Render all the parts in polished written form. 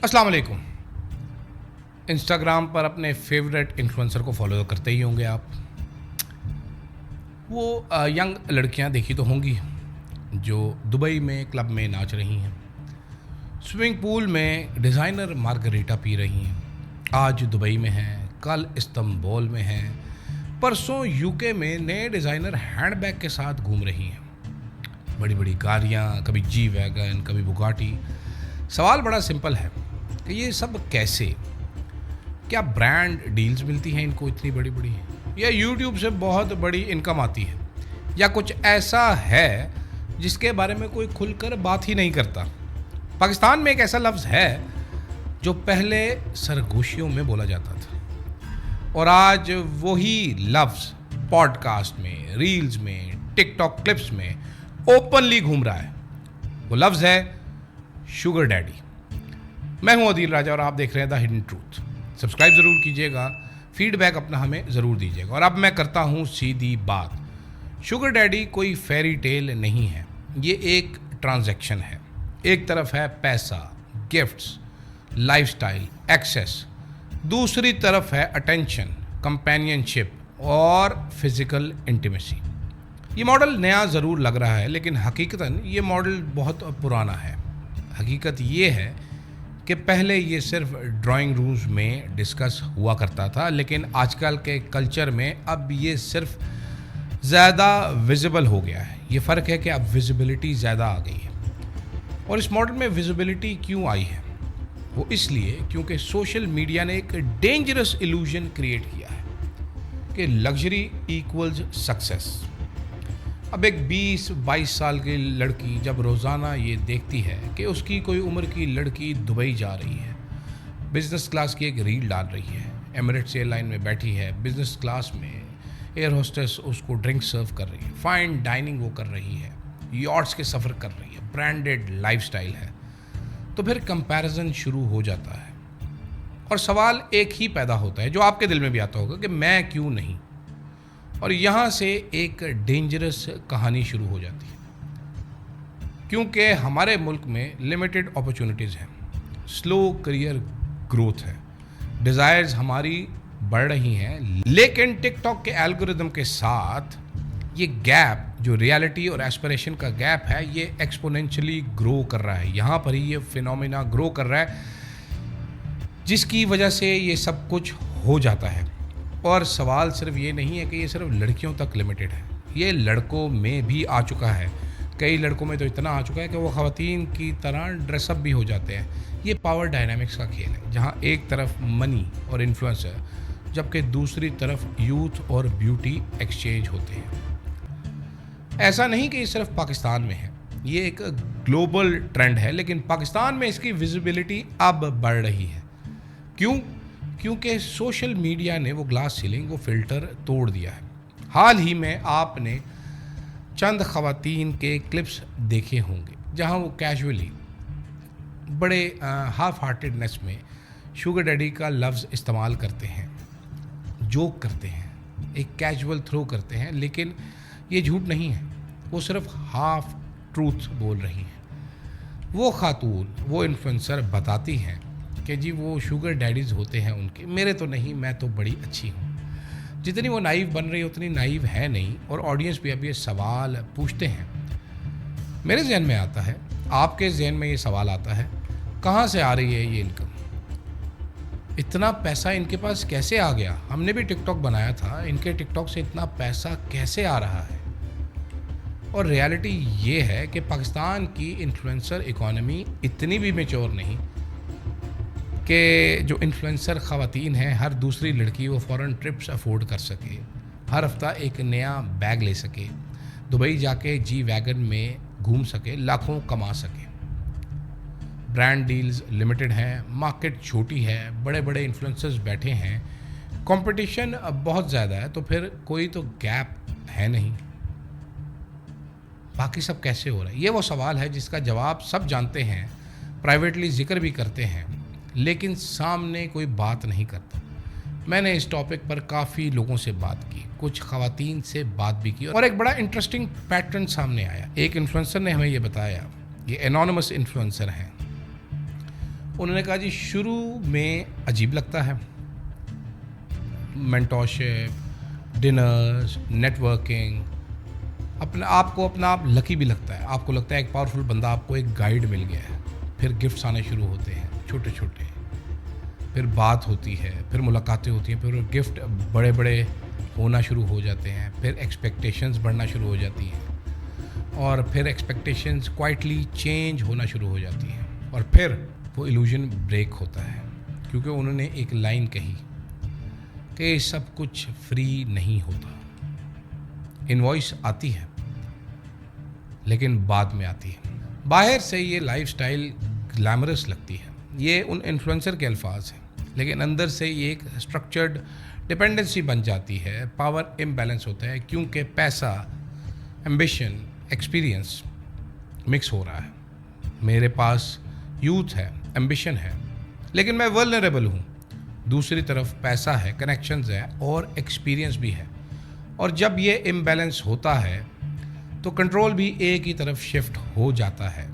अस्सलाम वालेकुम। इंस्टाग्राम पर अपने फेवरेट इन्फ्लुएंसर को फॉलो करते ही होंगे आप। वो यंग लड़कियां देखी तो होंगी जो दुबई में क्लब में नाच रही हैं, स्विमिंग पूल में डिज़ाइनर मार्गरीटा पी रही हैं। आज दुबई में हैं, कल इस्तांबुल में हैं, परसों यूके में नए डिज़ाइनर हैंडबैग के साथ घूम रही हैं। बड़ी बड़ी गाड़ियाँ, कभी जी वैगन, कभी बुगाटी। सवाल बड़ा सिंपल है कि ये सब कैसे? क्या ब्रांड डील्स मिलती हैं इनको इतनी बड़ी बड़ी, या यूट्यूब से बहुत बड़ी इनकम आती है, या कुछ ऐसा है जिसके बारे में कोई खुलकर बात ही नहीं करता? पाकिस्तान में एक ऐसा लफ्ज़ है जो पहले सरगोशियों में बोला जाता था और आज वही लफ्ज़ पॉडकास्ट में, रील्स में, टिकटॉक क्लिप्स में ओपनली घूम रहा है। वो लफ्ज़ है शुगर डैडी। मैं हूं अदील राजा और आप देख रहे हैं द हिडन ट्रूथ। सब्सक्राइब ज़रूर कीजिएगा, फीडबैक अपना हमें ज़रूर दीजिएगा। और अब मैं करता हूं सीधी बात। शुगर डैडी कोई फेरी टेल नहीं है, ये एक ट्रांजैक्शन है। एक तरफ है पैसा, गिफ्ट्स, लाइफस्टाइल, एक्सेस, दूसरी तरफ है अटेंशन, कंपेनियनशिप और फिज़िकल इंटीमेसी। ये मॉडल नया ज़रूर लग रहा है, लेकिन हकीकतन ये मॉडल बहुत पुराना है। हकीकत ये है कि पहले ये सिर्फ ड्राइंग रूम्स में डिस्कस हुआ करता था, लेकिन आजकल के कल्चर में अब ये सिर्फ ज़्यादा विजिबल हो गया है। ये फ़र्क है कि अब विजिबिलिटी ज़्यादा आ गई है। और इस मॉडल में विजिबिलिटी क्यों आई है? वो इसलिए क्योंकि सोशल मीडिया ने एक डेंजरस इल्यूजन क्रिएट किया है कि लग्जरी इक्वल्स सक्सेस। अब एक 20-22 साल की लड़की जब रोज़ाना ये देखती है कि उसकी कोई उम्र की लड़की दुबई जा रही है, बिज़नेस क्लास की एक रील डाल रही है, एमिरेट्स एयरलाइन में बैठी है, बिज़नेस क्लास में एयर होस्टेस उसको ड्रिंक सर्व कर रही है, फाइन डाइनिंग वो कर रही है, यॉट्स के सफ़र कर रही है, ब्रांडेड लाइफस्टाइल है, तो फिर कंपैरिजन शुरू हो जाता है। और सवाल एक ही पैदा होता है जो आपके दिल में भी आता होगा कि मैं क्यों नहीं। और यहाँ से एक डेंजरस कहानी शुरू हो जाती है, क्योंकि हमारे मुल्क में लिमिटेड अपॉर्चुनिटीज़ हैं, स्लो करियर ग्रोथ है, डिज़ायर्स हमारी बढ़ रही हैं, लेकिन टिकटॉक के एल्गोरिदम के साथ ये गैप, जो रियलिटी और एस्पिरेशन का गैप है, ये एक्सपोनेंशियली ग्रो कर रहा है। यहाँ पर ही ये फिनोमेना ग्रो कर रहा है, जिसकी वजह से ये सब कुछ हो जाता है। और सवाल सिर्फ ये नहीं है कि ये सिर्फ लड़कियों तक लिमिटेड है, ये लड़कों में भी आ चुका है। कई लड़कों में तो इतना आ चुका है कि वो ख़वातीन की तरह ड्रेसअप भी हो जाते हैं। ये पावर डायनामिक्स का खेल है, जहाँ एक तरफ मनी और इन्फ्लुएंस है, जबकि दूसरी तरफ यूथ और ब्यूटी एक्सचेंज होते हैं। ऐसा नहीं कि ये सिर्फ पाकिस्तान में है, ये एक ग्लोबल ट्रेंड है, लेकिन पाकिस्तान में इसकी विजिबिलिटी अब बढ़ रही है। क्यों? क्योंकि सोशल मीडिया ने वो ग्लास सीलिंग, वो फ़िल्टर तोड़ दिया है। हाल ही में आपने चंद ख़वातीन के क्लिप्स देखे होंगे जहां वो कैजुअली, बड़े हाफ हार्टेडनेस में शुगर डैडी का लफ्ज़ इस्तेमाल करते हैं, जोक करते हैं, एक कैजुअल थ्रो करते हैं, लेकिन ये झूठ नहीं है, वो सिर्फ हाफ ट्रूथ बोल रही हैं। वो खातून, वो इन्फ्लुएंसर बताती हैं कि जी वो शुगर डैडीज़ होते हैं उनके, मेरे तो नहीं, मैं तो बड़ी अच्छी हूँ। जितनी वो नाइव बन रही है उतनी नाइव है नहीं। और ऑडियंस भी अब ये सवाल पूछते हैं। मेरे जहन में आता है, आपके जहन में ये सवाल आता है, कहाँ से आ रही है ये इनकम? इतना पैसा इनके पास कैसे आ गया? हमने भी टिकटॉक बनाया था, इनके टिकटॉक से इतना पैसा कैसे आ रहा है? और रियलिटी ये है कि पाकिस्तान की इन्फ्लुएंसर इकॉनमी इतनी भी मैच्योर नहीं कि जो इन्फ्लुएंसर ख़वातीन हैं, हर दूसरी लड़की वो फ़ॉरेन ट्रिप्स अफोर्ड कर सके, हर हफ्ता एक नया बैग ले सके, दुबई जाके जी वैगन में घूम सके, लाखों कमा सके। ब्रांड डील्स लिमिटेड हैं, मार्केट छोटी है, बड़े बड़े इन्फ्लुएंसर्स बैठे हैं, कंपटीशन अब बहुत ज़्यादा है, तो फिर कोई तो गैप है नहीं। बाकी सब कैसे हो रहा है? ये वो सवाल है जिसका जवाब सब जानते हैं, प्राइवेटली जिक्र भी करते हैं, लेकिन सामने कोई बात नहीं करता। मैंने इस टॉपिक पर काफ़ी लोगों से बात की, कुछ ख़वातीन से बात भी की, और एक बड़ा इंटरेस्टिंग पैटर्न सामने आया। एक इन्फ्लुएंसर ने हमें ये बताया, ये एनोनिमस इन्फ्लुएंसर हैं, انہوں نے کہا جی شروع میں عجیب لگتا ہے، مینٹورشپ، ڈنرز، نیٹ ورکنگ، اپنا آپ لکی بھی لگتا ہے، آپ کو لگتا ہے ایک پاورفل بندہ، آپ کو ایک گائیڈ مل گیا ہے، پھر گفٹس آنے شروع ہوتے ہیں چھوٹے چھوٹے، پھر بات ہوتی ہے، پھر ملاقاتیں ہوتی ہیں، پھر گفٹ بڑے بڑے ہونا شروع ہو جاتے ہیں، پھر ایکسپیکٹیشنز بڑھنا شروع ہو جاتی ہیں، اور پھر ایکسپیکٹیشنز کوائٹلی چینج ہونا شروع ہو جاتی ہیں، اور پھر وہ ایلوژن بریک ہوتا ہے، کیونکہ انہوں نے ایک لائن کہی کہ سب کچھ فری نہیں ہوتا، انوائس آتی ہے لیکن بعد میں آتی ہے۔ باہر سے یہ لائف سٹائل گلیمرس لگتی ہے، یہ ان انفلوئنسر کے الفاظ ہیں، لیکن اندر سے یہ ایک اسٹرکچرڈ ڈپینڈنسی بن جاتی ہے، پاور امبیلنس ہوتا ہے، کیونکہ پیسہ، ایمبیشن، ایکسپیرینس مکس ہو رہا ہے۔ میرے پاس یوتھ ہے، ایمبیشن ہے، لیکن میں ولنریبل ہوں، دوسری طرف پیسہ ہے، کنیکشنز ہے اور ایکسپیرینس بھی ہے، اور جب یہ امبیلنس ہوتا ہے تو کنٹرول بھی ایک ہی طرف شفٹ ہو جاتا ہے،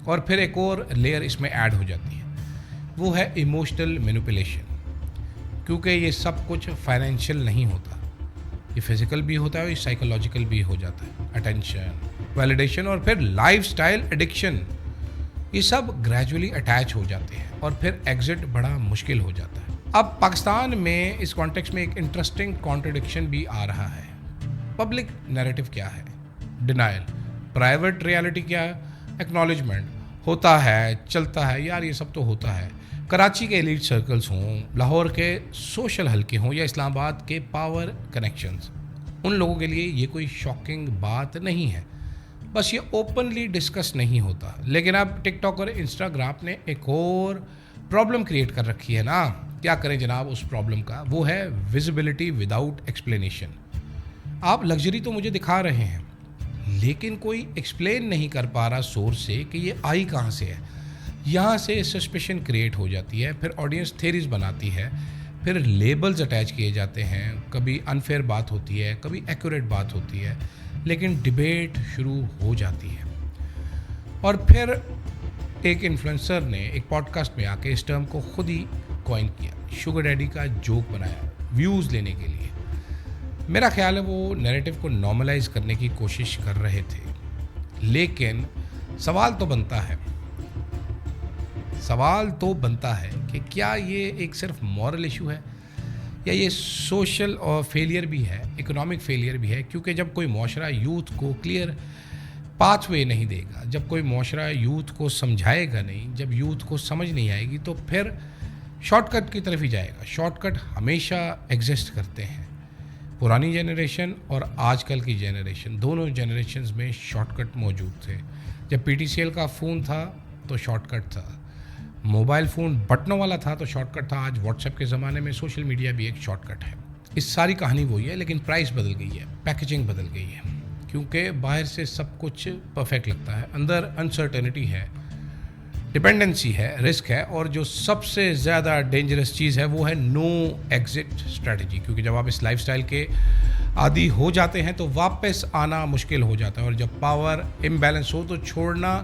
اور پھر ایک اور لیئر اس میں ایڈ ہو جاتی ہے، وہ ہے ایموشنل مینیپولیشن، کیونکہ یہ سب کچھ فائنینشیل نہیں ہوتا، یہ فزیکل بھی ہوتا ہے اور یہ سائیکولوجیکل بھی ہو جاتا ہے، اٹینشن، ویلیڈیشن اور پھر لائف سٹائل ایڈکشن، یہ سب گریجولی اٹیچ ہو جاتے ہیں اور پھر ایگزٹ بڑا مشکل ہو جاتا ہے۔ اب پاکستان میں اس کانٹیکسٹ میں ایک انٹرسٹنگ کانٹرڈکشن بھی آ رہا ہے۔ پبلک نیریٹو کیا ہے؟ ڈینائل۔ پرائیویٹ ریالٹی کیا ہے؟ ایکنالجمنٹ۔ ہوتا ہے، چلتا ہے، یار یہ سب تو ہوتا ہے۔ کراچی کے ایلیٹ سرکلز ہوں، لاہور کے سوشل حلقے ہوں یا اسلام آباد کے پاور کنیکشنز، ان لوگوں کے لیے یہ کوئی شاکنگ بات نہیں ہے، بس یہ اوپنلی ڈسکس نہیں ہوتا۔ لیکن اب ٹک ٹاک اور انسٹاگرام نے ایک اور پرابلم کریٹ کر رکھی ہے نا، کیا کریں جناب اس پرابلم کا؟ وہ ہے ویزیبلٹی وداؤٹ ایکسپلینیشن۔ آپ لگژری تو مجھے دکھا رہے ہیں، لیکن کوئی ایکسپلین نہیں کر پا رہا سورس سے کہ یہ آئی کہاں سے ہے۔ یہاں سے سسپیشن کریٹ ہو جاتی ہے، پھر آڈینس تھیریز بناتی ہے، پھر لیبلز اٹیچ کیے جاتے ہیں، کبھی انفیئر بات ہوتی ہے، کبھی ایکوریٹ بات ہوتی ہے، لیکن ڈیبیٹ شروع ہو جاتی ہے۔ اور پھر ایک انفلوئنسر نے ایک پوڈ کاسٹ میں آ کے اس ٹرم کو خود ہی کوائن کیا، شوگر ڈیڈی کا جوک بنایا ویوز لینے کے لیے۔ میرا خیال ہے وہ نیریٹو کو نارملائز کرنے کی کوشش کر رہے تھے، لیکن سوال تو بنتا ہے کہ کیا یہ ایک صرف مورل ایشو ہے یا یہ سوشل اور فیلئر بھی ہے، اکنامک فیلئر بھی ہے، کیونکہ جب کوئی معاشرہ یوتھ کو کلیئر پاتھ وے نہیں دے گا، جب کوئی معاشرہ یوتھ کو سمجھائے گا نہیں، جب یوتھ کو سمجھ نہیں آئے گی، تو پھر شارٹ کٹ کی طرف ہی جائے گا۔ شارٹ کٹ ہمیشہ ایگزسٹ کرتے ہیں، پرانی جنریشن اور آج کل کی جنریشن، دونوں جنریشنز میں شارٹ کٹ موجود تھے۔ جب پی ٹی سی ایل کا فون تھا تو شارٹ کٹ تھا، موبائل فون بٹنوں والا تھا تو شارٹ کٹ تھا، آج واٹس ایپ کے زمانے میں سوشل میڈیا بھی ایک شارٹ کٹ ہے۔ اس ساری کہانی وہی ہے، لیکن پرائس بدل گئی ہے، پیکیجنگ بدل گئی ہے، کیونکہ باہر سے سب کچھ پرفیکٹ لگتا ہے، اندر انسرٹنٹی ہے، ڈپینڈنسی ہے، رسک ہے، اور جو سب سے زیادہ ڈینجرس چیز ہے وہ ہے نو ایگزٹ اسٹریٹجی، کیونکہ جب آپ اس لائف سٹائل کے عادی ہو جاتے ہیں تو واپس آنا مشکل ہو جاتا ہے، اور جب پاور امبیلنس ہو تو چھوڑنا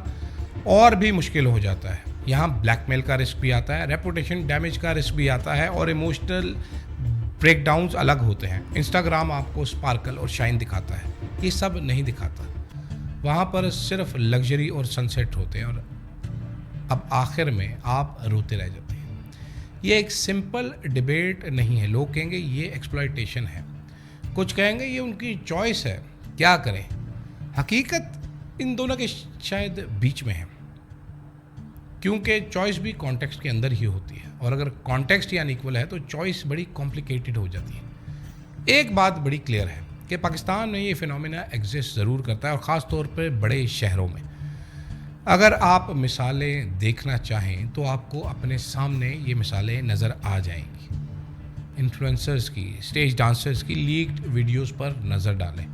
اور بھی مشکل ہو جاتا ہے۔ یہاں بلیک میل کا رسک بھی آتا ہے، ریپوٹیشن ڈیمیج کا رسک بھی آتا ہے، اور ایموشنل بریک ڈاؤنز الگ ہوتے ہیں۔ انسٹاگرام آپ کو سپارکل اور شائن دکھاتا ہے، یہ سب نہیں دکھاتا، وہاں پر صرف لگژری اور سن سیٹ ہوتے ہیں، اور اب آخر میں آپ روتے رہ جاتے ہیں۔ یہ ایک سمپل ڈیبیٹ نہیں ہے، لوگ کہیں گے یہ ایکسپلائٹیشن ہے، کچھ کہیں گے یہ ان کی چوائس ہے، کیا کریں؟ حقیقت ان دونوں کے شاید بیچ میں ہے، کیونکہ چوائس بھی کانٹیکسٹ کے اندر ہی ہوتی ہے، اور اگر کانٹیکسٹ یا انیکول ہے تو چوائس بڑی کمپلیکیٹڈ ہو جاتی ہے۔ ایک بات بڑی کلیئر ہے کہ پاکستان میں یہ فینومینا ایگزسٹ ضرور کرتا ہے، اور خاص طور پہ بڑے شہروں میں۔ اگر آپ مثالیں دیکھنا چاہیں تو آپ کو اپنے سامنے یہ مثالیں نظر آ جائیں گی۔ انفلوئنسرز کی، اسٹیج ڈانسرز کی لیکڈ ویڈیوز پر نظر ڈالیں۔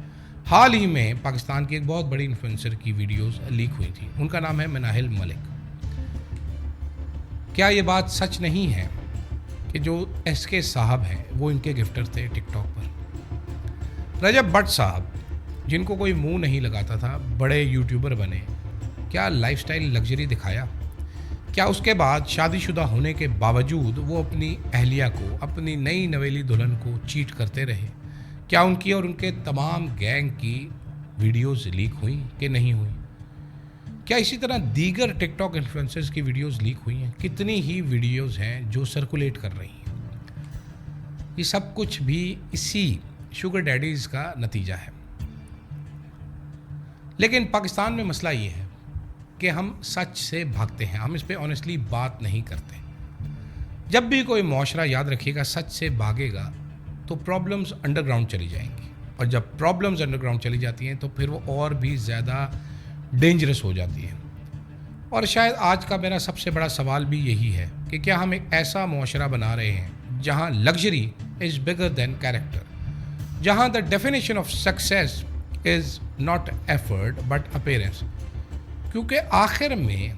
حال ہی میں پاکستان کی ایک بہت بڑی انفلوئنسر کی ویڈیوز لیک ہوئی تھی، ان کا نام ہے مناہل ملک۔ کیا یہ بات سچ نہیں ہے کہ جو ایس کے صاحب ہیں وہ ان کے گفٹر تھے ٹک ٹاک پر؟ رجب بٹ صاحب، جن کو کوئی منہ نہیں لگاتا تھا، بڑے یوٹیوبر بنے، کیا لائف سٹائل لگژری دکھایا؟ क्या उसके बाद शादी शुदा होने के बावजूद वो अपनी अहलिया को, अपनी नई नवेली दुल्हन को चीट करते रहे? क्या उनकी और उनके तमाम गैंग की वीडियोस लीक हुई कि नहीं हुई? क्या इसी तरह दीगर टिकटॉक इन्फ्लुएंसर्स की वीडियोस लीक हुई हैं? कितनी ही वीडियोस हैं जो सर्कुलेट कर रही हैं? ये सब कुछ भी इसी शुगर डैडीज़ का नतीजा है। लेकिन पाकिस्तान में मसला ये है कि हम सच से भागते हैं, हम इस पे ऑनेस्टली बात नहीं करते। जब भी कोई मुआशरा, याद रखिएगा, सच से भागेगा तो प्रॉब्लम्स अंडरग्राउंड चली जाएंगी, और जब प्रॉब्लम्स अंडरग्राउंड चली जाती हैं तो फिर वो और भी ज़्यादा डेंजरस हो जाती हैं। और शायद आज का मेरा सबसे बड़ा सवाल भी यही है कि क्या हम एक ऐसा मुआशरा बना रहे हैं जहाँ luxury is bigger than character, जहाँ the definition of success is not effort but appearance. क्योंकि आखिर में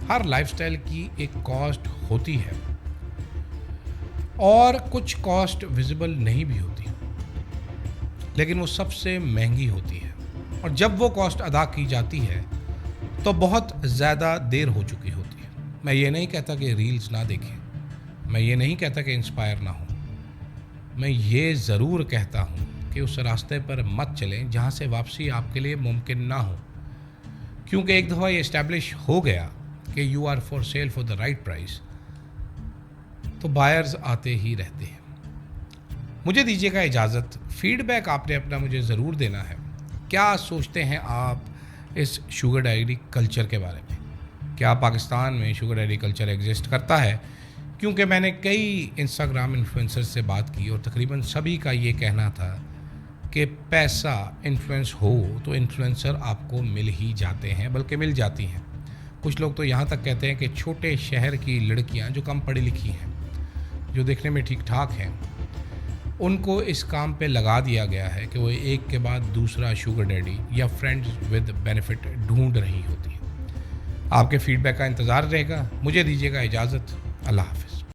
हर लाइफस्टाइल की एक कॉस्ट होती है और कुछ कॉस्ट विजिबल नहीं भी होती, लेकिन वो सबसे महंगी होती है। और जब वो कॉस्ट अदा की जाती है तो बहुत ज़्यादा देर हो चुकी होती है। मैं ये नहीं कहता कि रील्स ना देखें, मैं ये नहीं कहता कि इंस्पायर ना हो, मैं ये ज़रूर कहता हूँ कि उस रास्ते पर मत चलें जहाँ से वापसी आपके लिए मुमकिन ना हो। क्योंकि एक दफ़ा ये इस्टेब्लिश हो गया कि you are for sale for the right price, तो बायर्स आते ही रहते हैं। मुझे दीजिएगा इजाज़त। फीडबैक आपने अपना मुझे ज़रूर देना है। क्या सोचते हैं आप इस शुगर डैडी कल्चर के बारे में? क्या पाकिस्तान में शुगर डैडी कल्चर एग्जिस्ट करता है? क्योंकि मैंने कई इंस्टाग्राम इन्फ्लुएंसर से बात की और तकरीबन सभी का ये कहना था कि पैसा इन्फ्लुएंस हो तो इन्फ्लुएंसर आपको मिल ही जाते हैं, बल्कि मिल जाती हैं। कुछ लोग तो यहाँ तक कहते हैं कि छोटे शहर की लड़कियाँ जो कम पढ़ी लिखी हैं, जो देखने में ठीक ठाक हैं, उनको इस काम पे लगा दिया गया है कि वो एक के बाद दूसरा शुगर डैडी या फ्रेंड्स विद बेनिफिट ढूंढ रही होती हैं। आपके फीडबैक का इंतज़ार रहेगा। मुझे दीजिएगा इजाज़त। अल्लाह हाफ़िज़।